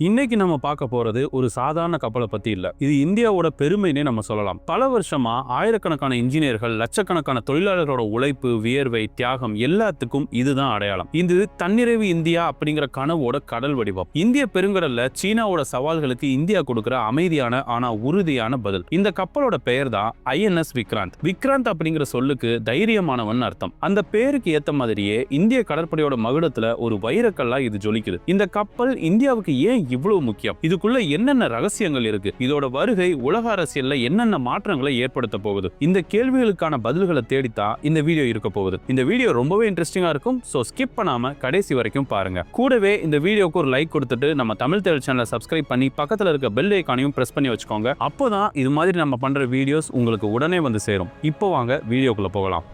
இன்னைக்கு நம்ம பார்க்க போறது ஒரு சாதாரண கப்பலை பத்தி இல்ல. இது இந்தியாவோட பெருமைனே நம்ம சொல்லலாம். பல வருஷமா ஆயிரக்கணக்கான இன்ஜினியர்கள், லட்சக்கணக்கான தொழிலாளர்களோட உழைப்பு, வியர்வை, தியாகம் எல்லாத்துக்கும் இதுதான் அடையாளம். இது தன்னிறைவு இந்தியா அப்படிங்கிற கனவோட கடல் வடிவம். இந்திய பெருங்கடல்ல சீனாவோட சவால்களுக்கு இந்தியா கொடுக்கிற அமைதியான ஆனா உறுதியான பதில். இந்த கப்பலோட பெயர் தான் INS விக்ராந்த். விக்ராந்த் அப்படிங்கிற சொல்லுக்கு தைரியமானவன் அர்த்தம். அந்த பேருக்கு ஏத்த மாதிரியே இந்திய கடற்படையோட மகுடத்துல ஒரு வைரக்கல்லா இது ஜொலிக்குது. இந்த கப்பல் இந்தியாவுக்கு ஏன் இவ்வளவு முக்கியம்? இதுக்குள்ள என்னென்ன ரகசியங்கள் இருக்கு? இதோட வருகை உலக அரசியல்ல என்னென்ன மாற்றங்களை ஏற்படுத்த போகுது? இந்த கேள்விகளுக்கான பதில்களை தேடித்தான் இந்த வீடியோ இருக்க போகுது. இந்த வீடியோ ரொம்பவே இன்ட்ரெஸ்டிங்கா இருக்கும். சோ ஸ்கிப் பண்ணாம கடைசி வரைக்கும் பாருங்க. கூடவே இந்த வீடியோக்கு ஒரு லைக் கொடுத்துட்டு நம்ம தமிழ் தேடல் சேனலை சப்ஸ்கிரைப் பண்ணி பக்கத்துல இருக்க பெல் ஐகானையும் பிரஸ் பண்ணி வச்சுக்கோங்க. அப்போதான் இது மாதிரி நம்ம பண்ற வீடியோஸ் உங்களுக்கு உடனே வந்து சேரும். இப்போ வாங்க வீடியோக்குள்ள போகலாம்.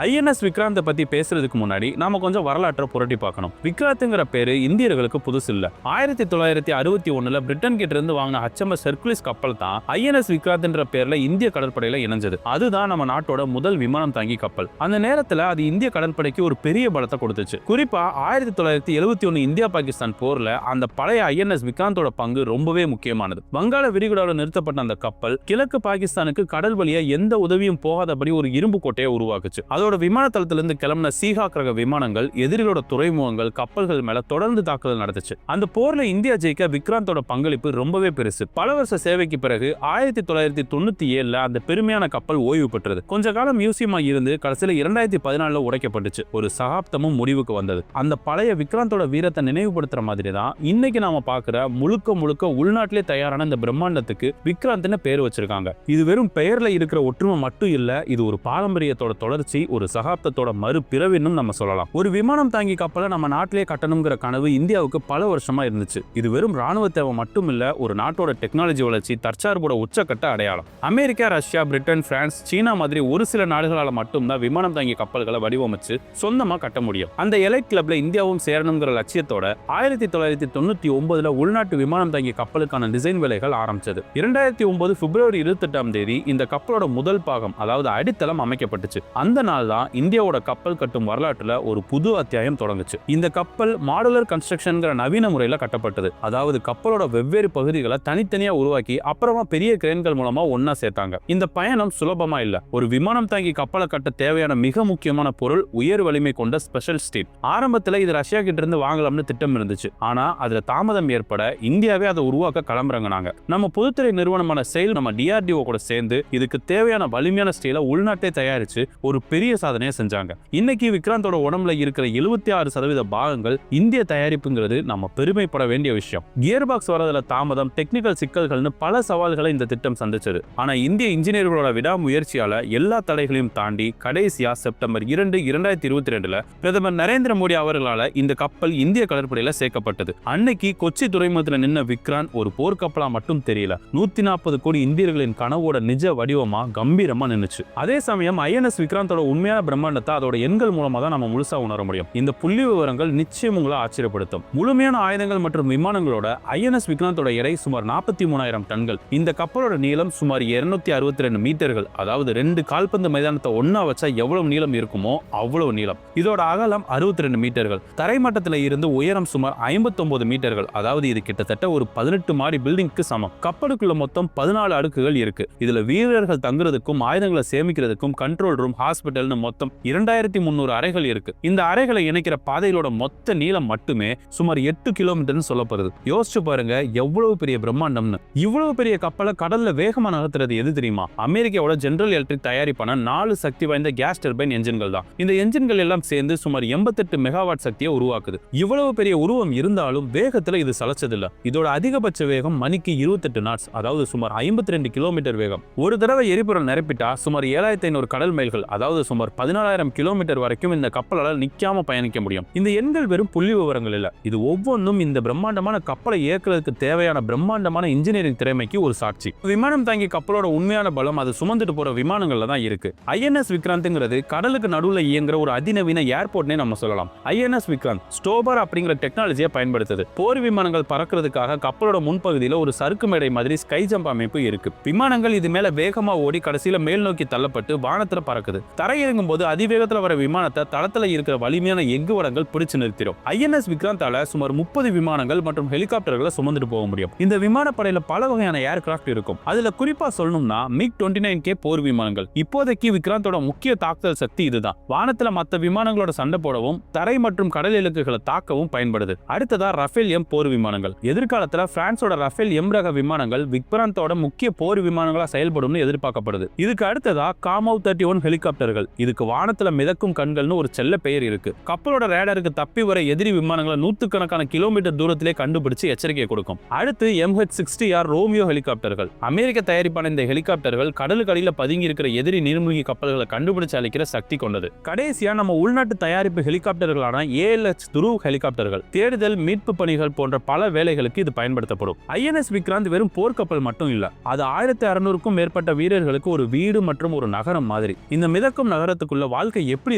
INS விக்ராந்தை பத்தி பேசுறதுக்கு முன்னாடி நாம கொஞ்சம் வரலாற்றை புரட்டி பார்க்கணும். விக்ராந்த்ங்கிற பேரு இந்தியர்களுக்கு புதுசு இல்ல. 1961 பிரிட்டன் கிட்ட இருந்து வாங்கின HMS ஹெர்குலிஸ் கப்பல் தான் INS விக்ராந்த்ன்ற பேர்ல இந்திய கடற்படையில இணைஞ்சது. அதுதான் நம்ம நாட்டோட முதல் விமானம் தாங்கி கப்பல். அந்த நேரத்துல அது இந்திய கடற்படைக்கு ஒரு பெரிய பலத்தை கொடுத்துச்சு. குறிப்பா 1971 இந்தியா பாகிஸ்தான் போர்ல அந்த பழைய INS விக்ராந்தோட பங்கு ரொம்பவே முக்கியமானது. வங்காள விரிகுடாவில் நிறுத்தப்பட்ட அந்த கப்பல் கிழக்கு பாகிஸ்தானுக்கு கடல் வழியா எந்த உதவியும் போகாதபடி ஒரு இரும்பு கோட்டையை உருவாக்குச்சு. அதோட விமான தளத்திலிருந்து கிளம்பின சீஹாக் ரக விமானங்கள் எதிரிகளோட துறைமுகங்கள், கப்பல்கள் மேல தொடர்ந்து தாக்குதல் நடந்துச்சு. அந்த போர்ல இந்தியா ஜெயிக்க விக்ராந்தோட பங்களிப்பு ரொம்பவே பெருசு. பல வருஷ சேவைக்கு பிறகு 1997 அந்த பெருமையான கப்பல் ஓய்வு பெற்றது. கொஞ்ச காலம் மியூசியமா இருந்து கடைசியில 2014 உடைக்கப்பட்டுச்சு. ஒரு சகாப்தமும் முடிவுக்கு வந்தது. அந்த பழைய விக்ராந்தோட வீரத்தை நினைவுபடுத்துற மாதிரி தான் இன்னைக்கு நாம பாக்குற முழுக்க உள்நாட்டிலே தயாரான இந்த பிரம்மாண்டத்துக்கு விக்ராந்த்னு பேர் வச்சிருக்காங்க. இது வெறும் பெயர்ல இருக்கிற ஒற்றுமை மட்டும் இல்ல, இது ஒரு பாரம்பரியத்தோட தொடர்ச்சி, ஒரு சகாப்தத்தோட மறுபிறவின்னு நம்ம சொல்லலாம். ஒரு விமானம் தாங்கி கப்பலை நம்ம நாட்டிலே கட்டணுங்கிற கனவு இந்தியாவுக்கு பல வருஷமா இருந்துச்சு. இது வெறும் ராணுவ தேவை மட்டும் இல்ல, ஒரு நாட்டோட டெக்னாலஜி வளர்ச்சி, தற்சார்போட உச்சக்கட்ட அடையாளம். அமெரிக்கா, ரஷ்யா, பிரிட்டன், பிரான்ஸ், சீனா மாதிரி ஒரு சில நாடுகளால மட்டும்தான் விமானம் தாங்கி கப்பல்களை வடிவமைச்சு சொந்தமா கட்ட முடியும். அந்த எலைட் கிளப்ல இந்தியாவும் சேரணுங்கிற லட்சியத்தோட 1999 உள்நாட்டு விமானம் தாங்கி கப்பலுக்கான டிசைன் வேலைகள் ஆரம்பிச்சது. 2009 பிப்ரவரி 28 இந்த கப்பலோட முதல் பாகம், அதாவது அடித்தளம் அமைக்கப்பட்டுச்சு. அந்த நாள் தான் இந்தியாவோட கப்பல் கட்டும் வரலாற்றுல ஒரு புது அத்தியாயம் தொடங்குச்சு. இந்த கப்பல் மாடுலர் கன்ஸ்ட்ரக்ஷன்ங்கிற நவீன முறையில கட்டப்பட்டது. அதாவது கப்பலோட வெவ்வேறு பகுதிகளை தனித்தனியா உருவாக்கி அப்புறமா பெரிய கிரேன்கள் மூலமா ஒன்னா சேர்த்தாங்க. இந்த பயணம் சுலபமா இல்ல. ஒரு விமானம் தாங்கி கப்பலை கட்ட தேவையான மிக முக்கியமான பொருள் உயர் வலிமை கொண்ட ஸ்பெஷல் ஸ்டீல். ஆரம்பத்துல இது ரஷ்யா கிட்ட இருந்து வாங்கலாம்னு திட்டம் இருந்துச்சு. ஆனா அதுல தாமதம் ஏற்பட இந்தியாவே அதை உருவாக்க களமிறங்கினாங்க. நம்ம பொதுத்துறை நிறுவனமான செயல் நம்ம DRDO கூட சேர்ந்து இதுக்கு தேவையான வலிமையான ஸ்டீலை உள்நாட்டை தயாரிச்சு ஒரு பெரிய சாதனையை செஞ்சாங்க. இன்னைக்கு விக்ராந்தோட உடம்புல இருக்கிற 76% பாகங்கள் இந்திய தயாரிப்புங்கிறது நம்ம பெருமைப்பட வேண்டிய விஷயம். கியர் பாக்ஸ் வரதுல தாமதம், டெக்னிக்கல் சிக்கல்கள்னு பல சவால்களை இந்த திட்டம் சந்திச்சது. ஆனா இந்திய இன்ஜினியர்களோட விடாமுயற்சியால எல்லா தடைகளையும் தாண்டி கடைசியா செப்டம்பர் 2, 2022 பிரதமர் நரேந்திர மோடி அவர்களால இந்த கப்பல் இந்திய கடற்படையில சேர்க்கப்பட்டது. அன்னைக்கு கொச்சி துறைமுகத்துல நின்ன விக்ராந்த் ஒரு போர்க்கப்பலா மட்டும் தெரியல, 140 கோடி இந்தியர்களின் கனவோட நிஜ வடிவமா கம்பீரமா நின்னுச்சு. அதே சமயம் INS விக்ராந்தோட உண்மையான பிரம்மாண்டத்தை அதோட எண்கள் மூலமா தான் நம்ம முழுசா உணர முடியும். இந்த புள்ளி விவரங்கள் நிச்சயம் உங்களை ஆச்சரியப்படுத்தும். முழுமையான ஆயுதங்கள் மற்றும் விமானங்களோட INS விக்ராந்தோட எடை சுமார் 43,000 டன்கள். இந்த கப்பலோட நீளம் சுமார் 262 மீட்டர்கள். அதாவது 2 கால்பந்து மைதானத்தை ஒன்னா வச்சா எவ்வளவு நீளம் இருக்குமோ அவ்வளவு நீளம். இதோட அகலம் 62 மீட்டர்கள். தரைமட்டத்தில் இருந்து உயரம் சுமார் 59 மீட்டர்கள். அதாவது இது கிட்டத்தட்ட ஒரு 18 மாடி பில்டிங்க்கு சமம். கப்பலுக்குள்ள மொத்தம் 14 அடுக்குகள் இருக்கு. இதுல வீரர்கள் தங்குறதுக்கும் ஆயுதங்களை சேமிக்கிறதுக்கும் கண்ட்ரோல் ரூம், ஹாஸ்பிட்டல் மொத்தம் 2300 அறைகள் இருக்கு. இந்த அறைகளை இணைக்கிற பாதைகளோட மொத்த நீளம் மட்டுமே சுமார் 8 கிலோமீட்டர்னு சொல்லப்படுது. யோசிச்சு பாருங்க எவ்வளவு பெரிய பிரம்மாண்டம்னு. இவ்வளவு பெரிய கப்பலை கடல்ல வேகமா நகர்த்துறது எது தெரியுமா? அமெரிக்காவோட ஜெனரல் எலக்ட்ரிக் தயாரிப்பான 4 சக்தி வாய்ந்த கேஸ் டர்பைன் என்ஜின்கள் தான். இந்த என்ஜின்கள் எல்லாம் சேர்ந்து சுமார் 88 மெகாவாட் சக்தியை உருவாக்குது. இவ்வளவு பெரிய உருவம் இருந்தாலும் வேகத்துல இது சலச்சதில்ல. இதோட அதிகபட்ச வேகம் மணிக்கு 28 நாட்ஸ், அதாவது சுமார் 52 கிலோமீட்டர் வேகம். ஒரு தடவை எரிபொருள் நிரப்பிட்டா சுமார் 7500 கடல் மைல்கள், அதாவது சுமார் 14,000 கிலோமீட்டர் வரைக்கும் இந்த கப்பலால் நிக்காம பயணிக்க முடியும். இந்த எண்கள் வெறும் புள்ளி விவரங்கள் இல்ல, இது ஒவ்வொன்றும் இந்த பிரம்மாண்டமான கப்பலை இயக்குறதுக்கு தேவையான பிரம்மாண்டமான இன்ஜினியரிங் திறமைக்கு ஒரு சாட்சி. விமானம் தாங்கி கப்பலோட உண்மையான பலம் அது சுமந்துட்டு போற விமானங்கள்ல தான் இருக்கு. INS விக்ராந்த்ங்கிறது கடலுக்கு நடுவுல இயங்குற ஒரு அதிநவீன ஏர்போர்ட்னே நம்ம சொல்லலாம். INS விக்ராந்த் ஸ்டோபர் அப்படிங்கிற டெக்னாலஜியை பயன்படுத்துது. போர் விமானங்கள் பறக்கிறதுக்காக கப்பலோட முன்பகுதியில ஒரு சறுக்கு மேடை மாதிரி ஸ்கை ஜம்ப் அமைப்பு இருக்கு. விமானங்கள் இது மேல வேகமா ஓடி கடைசியில மேல் நோக்கி தள்ளப்பட்டு வானத்துல பறக்குது. தரை தரையிறங்கும் போது அதிவேகத்துல வர விமானத்தை தளத்துல இருக்கிற வலிமையான எஃகு வடங்கள் பிடிச்சு நிறுத்திடும். INS விக்ராந்தால சுமார் 30 விமானங்கள் மற்றும் ஹெலிகாப்டர்களை சுமந்துட்டு போக முடியும். இந்த விமானப்படையில பல வகையான ஏர்கிராஃப்ட் இருக்கும். அதுல குறிப்பா சொல்லணும்னா MiG-29K போர் விமானங்கள். இப்போதைக்கு விக்ராந்தோட முக்கிய தாக்குதல் சக்தி இதுதான். வானத்துல மத்த விமானங்களோட சண்டை போடவும் தரை மற்றும் கடல் இலக்குகளை தாக்கவும் பயன்படுது. அடுத்ததா ரஃபேல் M போர் விமானங்கள். எதிர்காலத்துல பிரான்ஸோட ரஃபேல் M ரக விமானங்கள் விக்ராந்தோட முக்கிய போர் விமானங்களா செயல்படும் எதிர்பார்க்கப்படுது. இதுக்கு அடுத்ததா காமவ் 31 ஹெலிகாப்டர்கள். இதுக்கு வானத்துல மிதக்கும் கண்கள்னு ஒரு செல்ல பெயர் இருக்கு. கப்பலோட ரேடாருக்கு தப்பி வர எதிரி விமானங்களை நூற்றுக்கணக்கான கிலோமீட்டர் தூரத்திலே கண்டுபிடிச்சு எச்சரிக்கை கொடுக்கும். அடுத்து MH-60R ரோமியோ ஹெலிகாப்டர்கள். அமெரிக்க தயாரிப்பான இந்த ஹெலிகாப்டர்கள் கடலுக்கு அடியில பதுங்கி இருக்கிற எதிரி நீர்மூழ்கி கப்பல்களை கண்டுபிடிச்சு அளிக்கிற சக்தி கொண்டது. கடைசியா நம்ம உள்நாட்டு தயாரிப்பு ஹெலிகாப்டர்களான ALH துருவ் ஹெலிகாப்டர்கள் தேடுதல் மீட்பு பணிகள் போன்ற பல வேலைகளுக்கு இது பயன்படுத்தப்படும். INS விக்ராந்த் வெறும் போர்க்கப்பல் மட்டும் இல்ல, அது 1600க்கும் மேற்பட்ட வீரர்களுக்கு ஒரு வீடு மற்றும் ஒரு நகரம் மாதிரி. இந்த மிதக்கும் நகரத்துக்குள்ள வாழ்க்கை எப்படி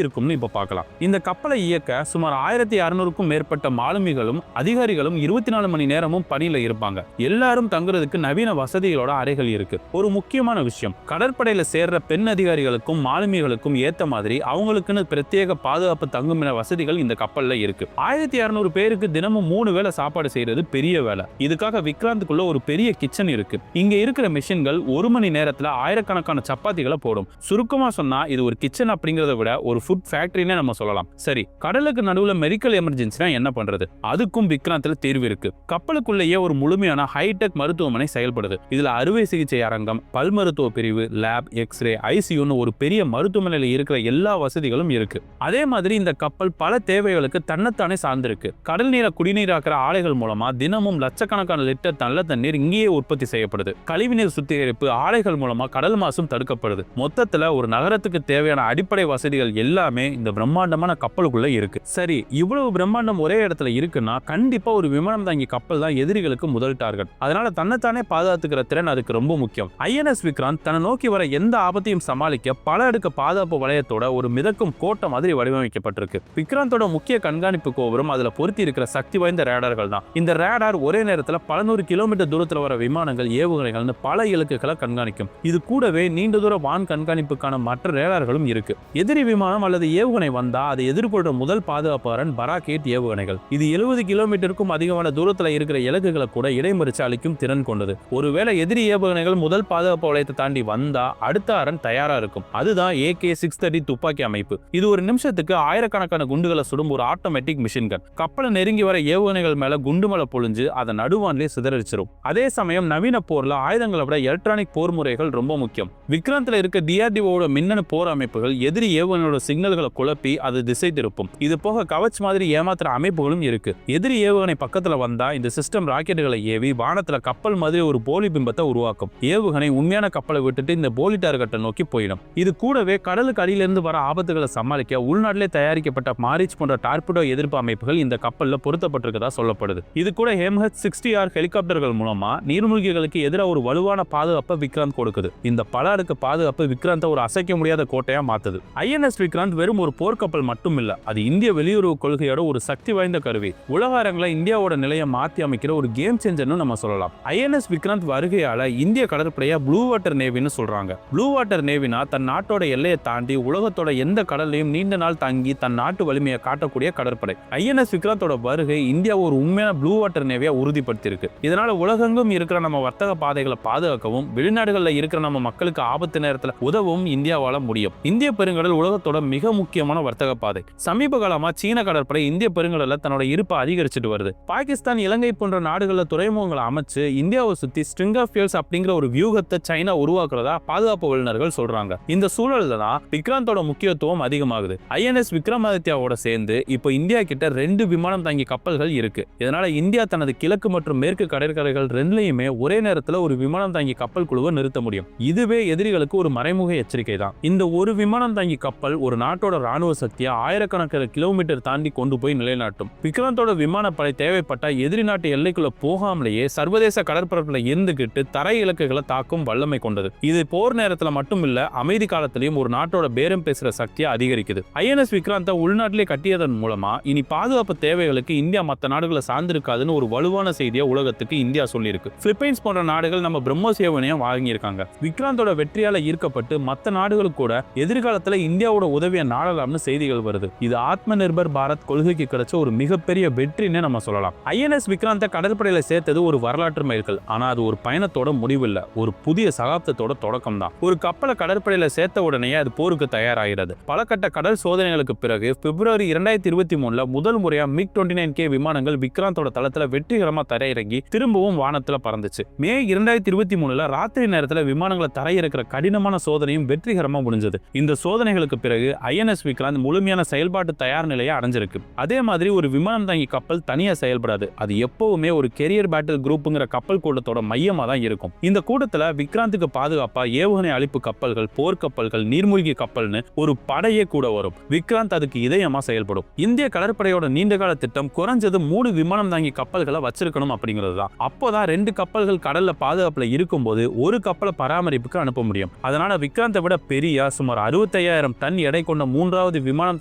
இருக்கும்னு இப்ப பார்க்கலாம். இந்த கப்பலை இயக்க சுமார் 1600க்கும் மேற்பட்ட மாலுமிகளும் அதிகாரிகளும் 24 மணி நேரமும் பணியில இருப்பாங்க. எல்லாரும் தங்குறதுக்கு நவீன வசதிகளோட அறைகள் இருக்கு. ஒரு முக்கியமான விஷயம், கடற்படையில சேர்ற பெண் அதிகாரிகளுக்கும் மாலுமிகளுக்கும் ஏத்த மாதிரி அவங்களுக்குன்னு பிரத்யேக பாதுகாப்பு தங்குமிட வசதிகள் இந்த கப்பல்ல இருக்கு. 1600 பேருக்கு தினமும் 3 வேளை சாப்பாடு செய்யறது பெரிய வேலை. இதுக்காக விக்ராந்துக்குள்ள ஒரு பெரிய கிச்சன் இருக்கு. இங்க இருக்கிற மிஷின்கள் 1 மணி நேரத்துல ஆயிரக்கணக்கான சப்பாத்திகளை போடும். சுருக்கமா சொன்னா இது ஒரு கிச்சன் அப்படிங்கறத விட ஒரு ஃபுட் ஃபேக்டரினே நம்ம சொல்லலாம். சரி, கடலுக்கு நடுவுல மெடிக்கல் எமர்ஜென்சினா என்ன பண்றது? அதுக்கும் விக்ராந்த்ல தீர்வு இருக்கு. கப்பலுக்குள்ளேயே ஒரு முழுமையான ஹைடெக் மருத்துவமனை செயல்படுது. இதுல அறுவை சிகிச்சை அரங்கம், பல் மருத்துவ பிரிவு, லேப், எக்ஸ்ரே, ICUன்னு ஒரு பெரிய மருத்துவமனையில இருக்கிற எல்லா வசதிகளும் இருக்கு. அதே மாதிரி இந்த கப்பல் பல தேவைகளுக்கு தன்னைத்தானே சார்ந்திருக்கு. கடல் நீரை குடிநீராக்கிற ஆலைகள் மூலமா தினமும் லட்சக்கணக்கான லிட்டர் நல்ல தண்ணீர் இங்கேயே உற்பத்தி செய்யப்படுது. கழிவுநீர் சுத்திகரிப்பு ஆலைகள் மூலமா கடல் மாசும் தடுக்கப்படுது. மொத்தத்துல ஒரு நகரத்துக்கு தேவையான அடிப்படை வசதிகள் எல்லாமே இந்த பிரம்மாண்டமான கப்பலுக்குள்ள இருக்கு. சரி, இவ்வளவு பிரம்மாண்டம் ஒரே இடத்துல இருக்குன்னா கண்டிப்பா ஒரு விமானம் தாங்கி கப்பல் தான் எதிரிகளுக்கு முதல் டார்கெட். அதனால தன்னைத்தானே பாதுகாத்துக்கிற திறன் அதுக்கு ரொம்ப முக்கியம். INS விக்ராந்த் தன்னை நோக்கி வர எந்த ஆபத்தையும் சமாளிக்க பல அடுக்கு பாதுகாப்பு வளையத்தோட ஒரு மிதக்கும் கோட்டை மாதிரி வடிவமைக்கப்பட்டிருக்கு. விக்ராந்தோட முக்கிய கண்காணிப்பு கோபுரம் அதுல பொருத்தி இருக்கிற சக்தி வாய்ந்த ரேடார்கள் தான். இந்த ரேடார் ஒரே நேரத்துல பல 100 கிலோமீட்டர் தூரத்துல வர விமானங்கள், ஏவுகணைகள்னு பல இலக்குகளை கண்காணிக்கும். இது கூடவே நீண்ட தூர வான் கண்காணிப்புக்கான மற்ற ரேடார்களும் இருக்கு. எதிரி விமானம் அல்லது ஏவுகணை வந்தா அதை எதிர்கொள்ற முதல் பாதுகாப்பாளன் பராக் 8 ஏவுகணைகள். இது 70 கிலோமீட்டருக்கும் அதிகமான தூரத்துல இருக்கிற இலக்குகளை கூட இடைமறிச்சு அளிக்கும் திறன் கொண்டது. ஒருவேளை எதிரி ஏவுகணைகள் முதல் பாதுகாப்பு வளையத்தை தாண்டி வந்தா அடுத்த அரண் தயாரா இருக்கும். அதுதான் AK-630 துப்பாக்கி அமைப்பு. இது ஒரு நிமிஷத்துக்கு ஆயிரக்கணக்கான குண்டுகளை சுடும் ஒரு ஆட்டோமேட்டிக் மிஷின் கன். கப்பலை நெருங்கி வர ஏவுகணைகள் மேல குண்டுமலை பொழிஞ்சு அதை நடுவான்லே சிதறடிச்சிரும். அதே சமயம் நவீன போர்ல ஆயுதங்களை விட எலக்ட்ரானிக் போர் முறைகள் ரொம்ப முக்கியம். விக்ராந்த்ல இருக்க DRDOவோட மின்னணு போர் அமைப்புகள் எதிரி ஏவுகணையோட சிக்னல்களை குழப்பி அது திசை திருப்பும். இது போக கவச் மாதிரி ஏமாத்துற அமைப்புகளும் இருக்கு. எதிரி ஏவுகணை பக்கத்துல வந்தா இந்த சிஸ்டம் ராக்கெட்டுகளை ஏவி வானத்துல கப்பல் மாதிரி ஒரு போலி பிம்பத்தை உருவாக்கும். ஏவுகணை உண்மையான கப்பலை விட்டுட்டு இந்த போலி டார்கெட்டை நோக்கி போயிடும். இது கூடவே கடலுக்கு அடியிலிருந்து வர ஆபத்துகளை சமாளிக்க உள்நாட்டிலே தயாரிக்கப்பட்ட மாரிச் போன்ற டார்பிடோ எதிர்ப்பு அமைப்புகள் இந்த கப்பல்ல பொருத்தப்பட்டிருக்கதா சொல்லப்படுது. இது கூட MH-60R ஹெலிகாப்டர்கள் மூலமா நீர்மூழ்கிகளுக்கு எதிராக ஒரு வலுவான பாதுகாப்பை விக்ராந்த் கொடுக்குது. இந்த பல அடுக்கு பாதுகாப்பு விக்ராந்தை ஒரு அசைக்க முடியாத கோட்டையா மாத்துது. INS விக்ராந்த் வெறும் ஒரு போர்க்கப்பல் மட்டும் இல்ல, அது இந்திய வெளியுறவு கொள்கையோட ஒரு சக்தி வாய்ந்த கருவி. உலக அரங்கில இந்தியாவோட நிலையை மாற்றி அமைக்கிற ஒரு கேம் சேஞ்சர்னு நம்ம சொல்லலாம். INS விக்ராந்த் வருகையால இந்திய கடற்படையா ப்ளூ வாட்டர் நேவின்னு சொல்றாங்க. ப்ளூ வாட்டர் நேவினா தன் நாட்டோட எல்லையை தாண்டி உலகத்தோட எந்த கடலையும் நீண்ட நாள் தங்கி தன் நாட்டு வலிமையை காட்டக்கூடிய கடற்படை. INS விக்ராந்தோட வருகை இந்தியா ஒரு உண்மையான ப்ளூ வாட்டர் நேவியா உறுதிப்படுத்தியிருக்கு. இதனால உலகெங்கும் இருக்கிற நம்ம வர்த்தக பாதைகளை பாதுகாக்கவும் வெளிநாடுகளில் இருக்கிற நம்ம மக்களுக்கு ஆபத்து நேரத்தில் உதவும் இந்தியாவால முடியும். இந்திய பெருங்கடல் உலகத்தோட மிக முக்கியமான வர்த்தக பாதை. சமீப காலமா சீன கடற்படை இந்திய பெருங்கடல தன்னோட இருப்பை அதிகரிச்சுட்டு வருது. பாகிஸ்தான், இலங்கை போன்ற நாடுகளில் துறைமுகங்களை அமைச்சு இந்தியாவை சுத்தி ஸ்ட்ரிங் ஆஃப் ஃபியர்ஸ் அப்படிங்கிற ஒரு வியூகத்தை சைனா உருவாக்குறதா பாதுகாப்பு வல்லுநர்கள் சொல்றாங்க. இந்த சூழல்ல தான் விக்ராந்தோட முக்கியத்துவம் அதிகமாகுது. INS விக்ரமாதித்யாவோட சேர்ந்து இப்போ இந்தியா கிட்ட 2 விமானம் தாங்கி கப்பல்கள் இருக்கு. இதனால இந்தியா தனது கிழக்கு மற்றும் மேற்கு கடற்கரைகள் ரெண்டுலயுமே ஒரே நேரத்துல ஒரு விமானம் தாங்கி கப்பல் குழுவை நிறுத்த முடியும். இதுவே எதிரிகளுக்கு ஒரு மறைமுக எச்சரிக்கை தான். இந்த ஒரு விமானம் தாங்கி கப்பல் ஒரு நாட்டோட ராணுவ சக்தியை ஆயிரக்கணக்கான கிலோமீட்டர் தாண்டி கொண்டு போய் நிலைநாட்டும். விக்ராந்தோட விமானப்படை தேவைப்பட்ட எதிரி நாட்டு எல்லைக்குள்ள போகாமலேயே சர்வதேச கடற்பரப்புல இருந்துகிட்டு தரை இலக்குகளை தாக்கும் வல்லமை கொண்டது. இது போர் நேரத்துல மட்டும் இல்ல, அமைதி காலத்திலையும் ஒரு நாட்டோட பேரம் பேசுற சக்தியை அதிகரிக்குது. INS விக்ராந்த உள்நாட்டிலே கட்டியதன் மூலமா இனி பாதுகாப்பு தேவைகளுக்கு இந்தியா மற்ற நாடுகளை சார்ந்திருக்காதுன்னு ஒரு வலுவான செய்தியை உலகத்துக்கு இந்தியா சொல்லியிருக்கு. பிலிப்பைன்ஸ் போன்ற நாடுகள் நம்ம பிரம்மோஸ் ஏவுகணையை வாங்கியிருக்காங்க. விக்ராந்தோட வெற்றியால ஈர்க்கப்பட்டு மற்ற நாடுகள் கூட எதிரி எதிர்காலத்துல இந்தியாவோட உதவியை நாடலாம்னு செய்திகள் வருது. இது ஆத்ம நிர்பர் பாரத் கொள்கைக்கு கிடைச்ச ஒரு மிகப்பெரிய வெற்றின்னு நம்ம சொல்லலாம். ஐஎன்எஸ் விக்ராந்த கடற்படையில சேர்த்தது ஒரு வரலாற்று மைல்கல். ஆனா அது ஒரு பயணத்தோட முடிவில்லை, ஒரு புதிய சகாப்தத்தோட தொடக்கம் தான். ஒரு கப்பலை கடற்படையில சேர்த்த உடனே அது போருக்கு தயாராகிறது. பல கட்ட கடல் சோதனைகளுக்கு பிறகு பிப்ரவரி 2023 முதல் முறையா MiG-29K விமானங்கள் விக்ராந்தோட தளத்துல வெற்றிகரமா தரையிறங்கி திரும்பவும் வானத்துல பறந்துச்சு. மே 2023 ராத்திரி நேரத்துல விமானங்களை தரையிறக்கிற கடினமான சோதனையும் வெற்றிகரமா முடிஞ்சது. இந்த சோதனைகளுக்கு பிறகு ஐஎன்எஸ் விக்ராந்த் முழுமையான செயல்பாட்டு தயார் நிலையை அடைஞ்சிருக்கு. அதே மாதிரி ஒரு விமானம் தாங்கி கப்பல் தனியா செயல்படாது. அது எப்பவுமே ஒரு கெரியர் பேட்டில் குரூப்ங்கிற கப்பல் கூட்டத்தோட மையமா தான் இருக்கும். இந்த கூட்டத்துல விக்ராந்துக்கு பாதுகாப்பா ஏவுகணை அழிப்பு கப்பல்கள், போர்க்கப்பல்கள், நீர்மூழ்கி கப்பல்னு ஒரு படையே கூட வரும். விக்ராந்த் அதுக்கு இதயமா செயல்படும். இந்திய கடற்படையோட நீண்டகால திட்டம் குறைஞ்சது 3 விமானம் தாங்கி கப்பல்களை வச்சிருக்கணும் அப்படிங்கிறது தான். அப்போதான் 2 கப்பல்கள் கடல்ல பாதுகாப்புல இருக்கும்போது ஒரு கப்பலை பராமரிப்புக்கு அனுப்ப முடியும். அதனால விக்ராந்தை விட பெரிய சுமார் 65,000 டன் எடை கொண்ட 3வது விமானம்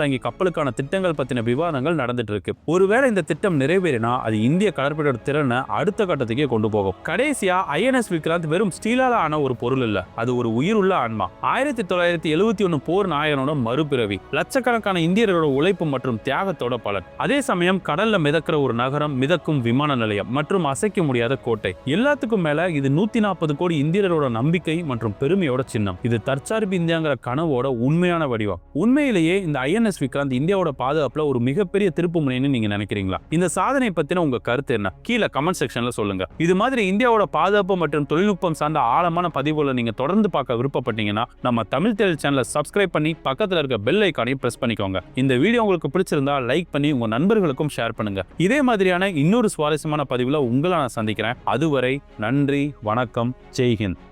தாங்கி கப்பலுக்கான திட்டங்கள் பத்தின விவாதங்கள் நடந்துட்டு இருக்கு. ஒருவேளை இந்த திட்டம் நிறைவேறினா அது இந்திய கடற்படையோட திறனை அடுத்த கட்டத்துக்கே கொண்டு போகும். கடைசியா ஐஎன்எஸ் விக்ராந்த் வெறும் ஸ்டீலால ஆன ஒரு பொருள் இல்ல, அது ஒரு உயிருள்ள ஆன்மா. 1971 போர் நாயகனோட மறுபிறவி, லட்சக்கணக்கான இந்தியர்களோட உழைப்பு மற்றும் தியாகத்தோட பலன். அதே சமயம் கடல்ல மிதக்கிற ஒரு நகரம், மிதக்கும் விமான நிலையம் மற்றும் அசைக்க முடியாத கோட்டை. எல்லாத்துக்கும் மேல இது 140 கோடி இந்தியர்களோட நம்பிக்கை மற்றும் பெருமையோட சின்னம். இது தற்சார்பு இந்தியாங்கிற கனவோட உண்மையான வடிவம். உண்மையிலேயே இந்த ஐஎன்எஸ் விக்ராந்த் இந்தியாவோட பாதுகாப்புல ஒரு மிகப்பெரிய திருப்பு முனைன்னு நீங்க நினைக்கிறீங்களா? இந்த சாதனை பத்தின உங்க கருத்து என்ன? கீழே கமெண்ட் செக்ஷன்ல சொல்லுங்க. இது மாதிரி இந்தியாவோட பாதுகாப்பு மற்றும் தொழில்நுட்பம் சார்ந்த ஆழமான பதிவுகளை நீங்க தொடர்ந்து பார்க்க விருப்பப்பட்டீங்கன்னா நம்ம தமிழ் தெல் சேனலை சப்ஸ்கிரைப் பண்ணி பக்கத்துல இருக்க பெல் ஐகானையும் பிரஸ் பண்ணிக்கோங்க. இந்த வீடியோ உங்களுக்கு பிடிச்சிருந்தா லைக் பண்ணி உங்க நண்பர்களுக்கும் ஷேர் பண்ணுங்க. இதே மாதிரியான இன்னொரு சுவாரஸ்யமான பதிவுல உங்களை நான் சந்திக்கிறேன். அதுவரை நன்றி, வணக்கம், ஜெய் ஹிந்த்.